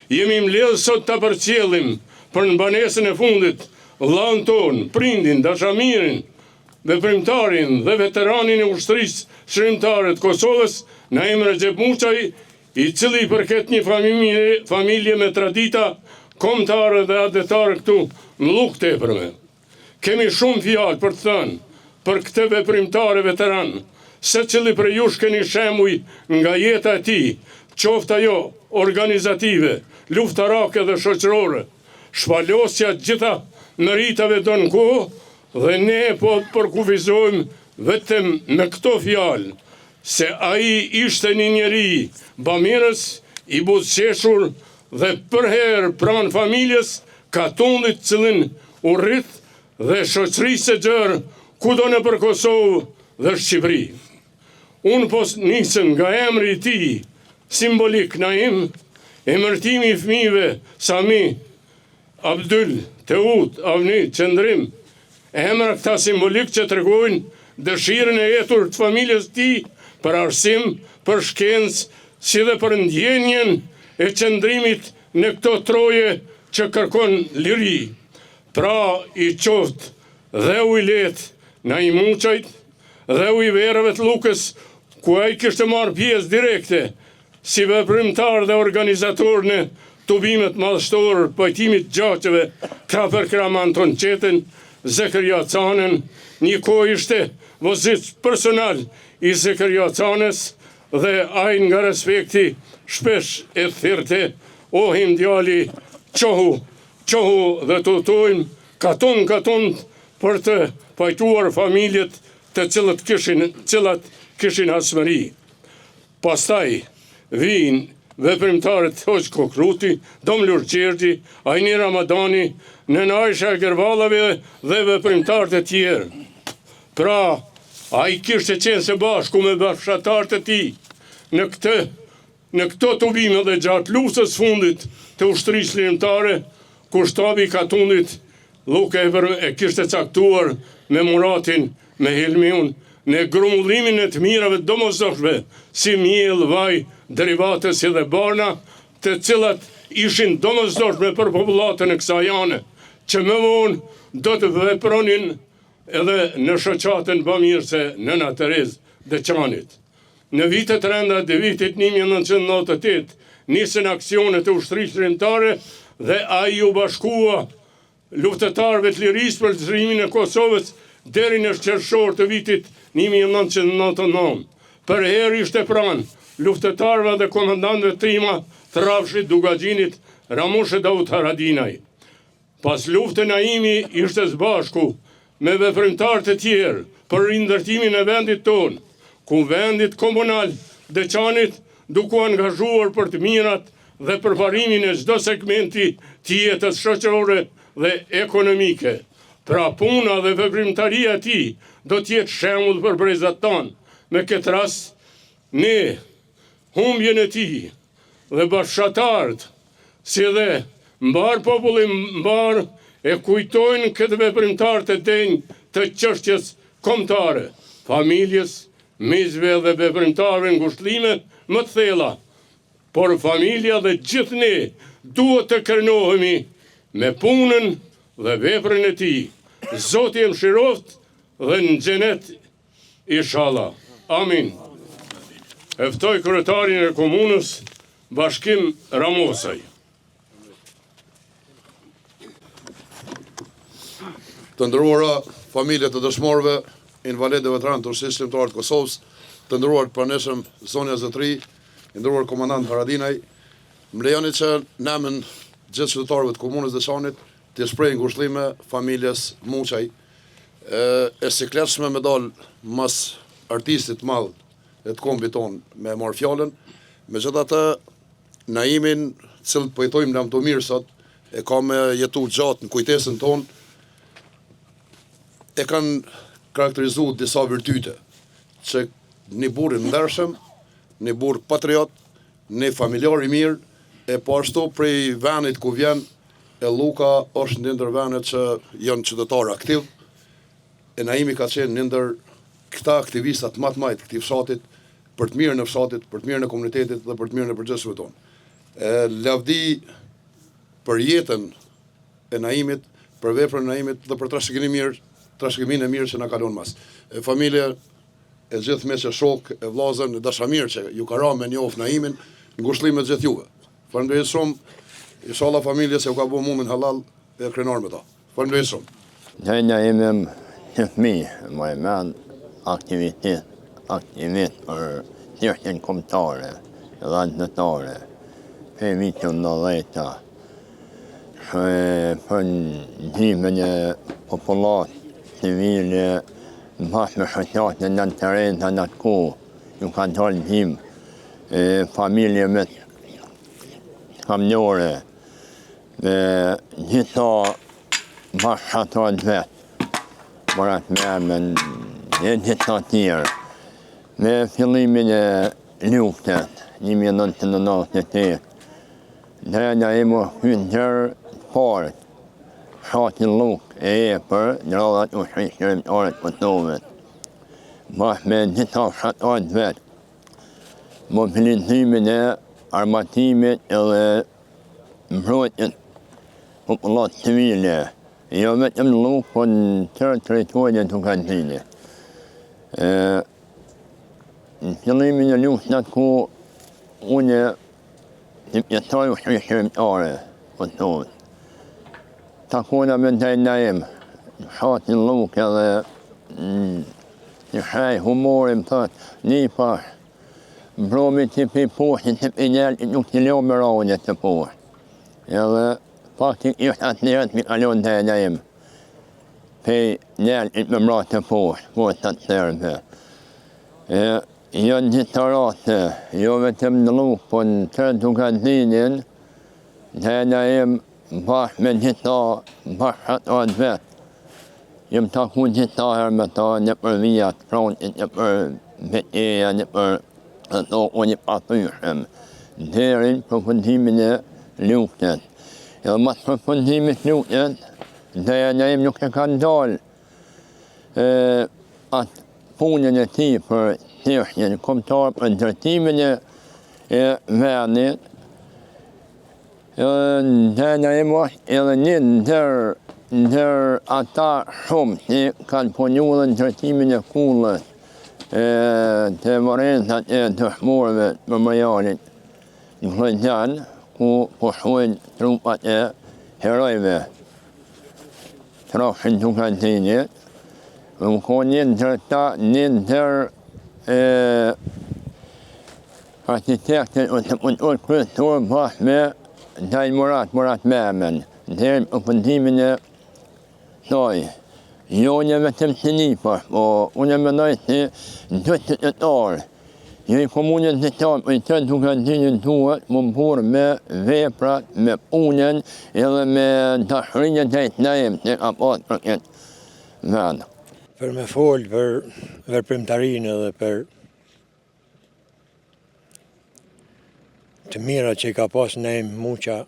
jemi mbledhur sot ta përcjellim për në banesën e fundit vllaun ton, prindin, dashamirin, veprimtarin dhe veteranin e ushtrisë shërimtare të Kosovës, Naim Recep Muçaj, i cili përket një familje me tradita kombëtare dhe adetare këtu në Lluk tepërme. Kemi shumë fjalë për të thënë për këtë veprimtare veteran, secili për jush keni shembuj nga jeta e tij, qoftë ajo organizative, luftarake dhe shoqërore, shpalosja gjitha meritave do në kohë, dhe ne po përkufizojmë vetëm me këto fjalë, se ai ishte një njeri bamirës, i buzëqeshur dhe përherë pranë familjes, katundit cilin u rrit dhe shoqërisë së gjerë kudo në për Kosovë dhe Shqipëri. Unë po nisëm nga emri i tij, simbolik Naim, emërtimi i fëmijëve Sami, Abdul, Teut, Avni, Qendrim, emra këta simbolik që tregojnë dëshirën e jetur të familjes tij për arsim, për shkencë, si dhe për ndjenjen e qëndrimit në këto troje që kërkon liri. Pra i qoftë dhe u i letë Naim Muçajt dhe u i verëve të Llukës, ku ai kishte marrë pjesë direkte si veprimtar dhe organizator në tubimet madhështor, pajtimit gjaqeve, krapër Kraman Tonqetin, Zekeria Canën, një kohë ishte vozit personal i Zekeria Canës dhe ai nga respekti shpesh e thirrte, ohim djali, qohu dhe tutojmë katon për të pajtuar familjet të cilat kishin hasmëri. Pastaj vijnë veprimtarët Hoxh Kokruti, Dom Lurqerti, Ajni Ramadani, Nena Aisha Gervallave dhe veprimtarët e tjerë. Pra, ai kishte qenë së bashku me bashkëtarët e tij në këto tubime dhe gjatë luftës fundit të ushtrisë shërimtare, ku shtabi i katundit Lluk e kishte caktuar me Muratin, me Helmiun, në grumbullimin e të mirave domosdoshme, si miell, vaj, derivate si dhe barna, të cilat ishin domosdoshme për popullatën e kësaj ane, që më vonë do të vepronin edhe në shoqatën bamirëse Nëna Terezë Deçanit. Në vitet renda të vitit 1998, nisën aksionet e ushtrisë shërimtare dhe ai u bashkua luftëtarëve të lirisë për çlimin e Kosovës deri në qershor të vitit 1999. Për herë ishte pranë luftëtarëve dhe komandantëve trima të Rafshit, Dugaxhinit, Ramushit Davut Haradinaj. Pas luftës Naimi ishte së bashku me veprimtarë të tjerë për rindërtimin e vendit tonë, ku vendit komunal Deçanit duke u angazhuar për të mirat dhe përparimin e çdo segmenti të jetës shoqërore dhe ekonomike. Pra puna dhe veprimtaria e tij do të jetë shembull për brezat tanë. Me këtë rast, ne humbjen e tij dhe bashkëtarët, si dhe mbar populli mbar, e kujtojnë këtë veprimtar të denj të çështjes kombëtare, familjes, mizve dhe veprimtarëve ngushëllime më të thella. Por familja dhe gjithë ne duhet të kërnohemi me punën dhe veprën e tij. Zoti e mëshiroft dhe në xhenet inshallah. Amin. E ftoj kryetarin e komunës, Bashkim Ramosaj. Të nderuara familje të dëshmorëve, invalidë dhe veteranë të ushtrisë shërimtare të Kosovës, të nderuar praneshëm Zonja Zotri, i nderuar komandant Haradinaj, më lejoni që në emër gjithë qytetarëve të komunës Deçanit të shpreh ngushëllime familjes Muçaj, e sikletshme me dal mas artistit madh e të kombit ton me marr fjalën. Megjithatë, Naimin, cilët po jetojmë në të mirë sot, e ka me jetu gjatë në kujtesën tonë, e kanë karakterizuar disa virtyte, që një burr i ndershëm, një burr patriot, një familjar i mirë, e po ashtu prej venit ku vjen, e Lluka është një ndër venet që janë qytetar aktiv, e Naimi ka qenë një ndër këta aktivistat më të majtë këtij fshatit, për të mirën e fshatit, për të mirën e komunitetit dhe për të mirën e përgjithshme tonë. Lavdi për jetën e Naimit, për veprën e Naimit dhe për trashëgiminë e mirë që na kalon mas. Familja e gjithë me që shok, e vllazën, e dashamirë që ju ka ra me njoft Naimin, ngushëllim e gjithë juve. Faleminderit shumë, inshallah familja se u ka bu mumin halal e krenar me ta. Faleminderit shumë. Naimim të fëmi, më e men aktivitet për qështjen kombëtare, dhe ndëtare, për vitën në dhejta, për ndihmën e popullat civile, bashkë me shoqatën në teren të në të ku, ju ka dalë ndihmë familje me kamnore, dhe gjitha bashkë ato të vetë, mërat me e gjitha tjerë. Me fillimin e luftës, 1998, dhe Naim u hynë gjërë parët, shatin luk e për në radhat ushtrishmërimtare të Kosovës. Bashkë me gjitha fshatarët vetë, mobilizimin e armatimit edhe mbrojtjes popullat civile, jo vetëm në luk, por në tërë territorin të Kosovës. Në fillimin e luftës ku unë të pjesoj ushtrishmërimtare Kosovës. Takona me ndaj Naim, shatin luk edhe në shaj humorim thët, një pash, mbromi që për poshtin që për njerët nuk të leo më raunje të posht. Edhe faktik ishtë atë njerët mi kalon ndaj Naim, për njerët më mra të posht, postat sërbe. Janë gjitha rate, jo vetëm në luk, po në tërë Dukazinin, dhe Naim bashkë me gjitha bashkëatat vetë. Jem taku gjitha herë me ta, një për vijat frontit, një për beteja, një për ato o një pathyshëm, dherin përfundimin e luftës. Edhe mas përfundimit luftës, dhe Naim nuk e ka ndalë atë punën e ti për qështjen kombëtare, për ndërtimin e vendit. Dhe Naim është edhe një ndër ata shumë që kanë punu dhe ndërtimin e kullës të vërenzat e dëshmorëve të Memorialit në Klojzan, ku pushojnë trupat e herojve trafshin Dukazinit. Më ko një ndër arkitektin o të punëtor kryesor bashkë me Dajn Murat Memen, dherën përfundimin e saj. Jo një vetëm që një pash, po unë e mendoj se gjithë qytetarë, jo i komunës të qarë, po i tërë Dukazinit duhet më burë me veprat, me punën, edhe me dashurinjën të Naim që ka pasur për këtë vend. Për me folë për veprimtarinë edhe për të mira që i ka pas Naim Muqa,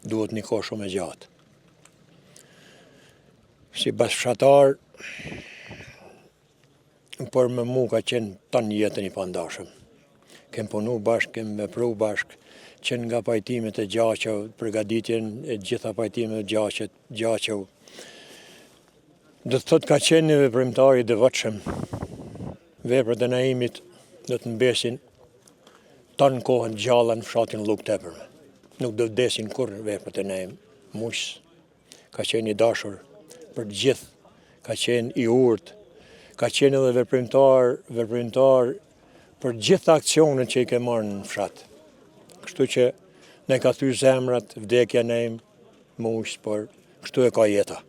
duhet një kohë shumë e gjatë. Si bashkëfshatar, por me mu ka qenë tanë jetën i pandashëm. Kem punu bashkë, kem vepru bashkë, qenë nga pajtimet e gjaqev, përgatitjen e gjitha pajtimet e gjaqev. Do të thot ka qenë një veprimtar i devotshëm. Veprat e Naimit do të mbesin tanë kohën gjalla në fshatin Luk tepërme. Nuk do të vdesin kur veprat e Naim. Muq ka qenë i dashur për gjithë, ka qenë i urtë, ka qenë edhe veprimtar për gjithë aksionet që i ke marrë në fshat. Kështu që ne ka thyr zemrat, vdekja Naim Muq, por kështu e ka jeta.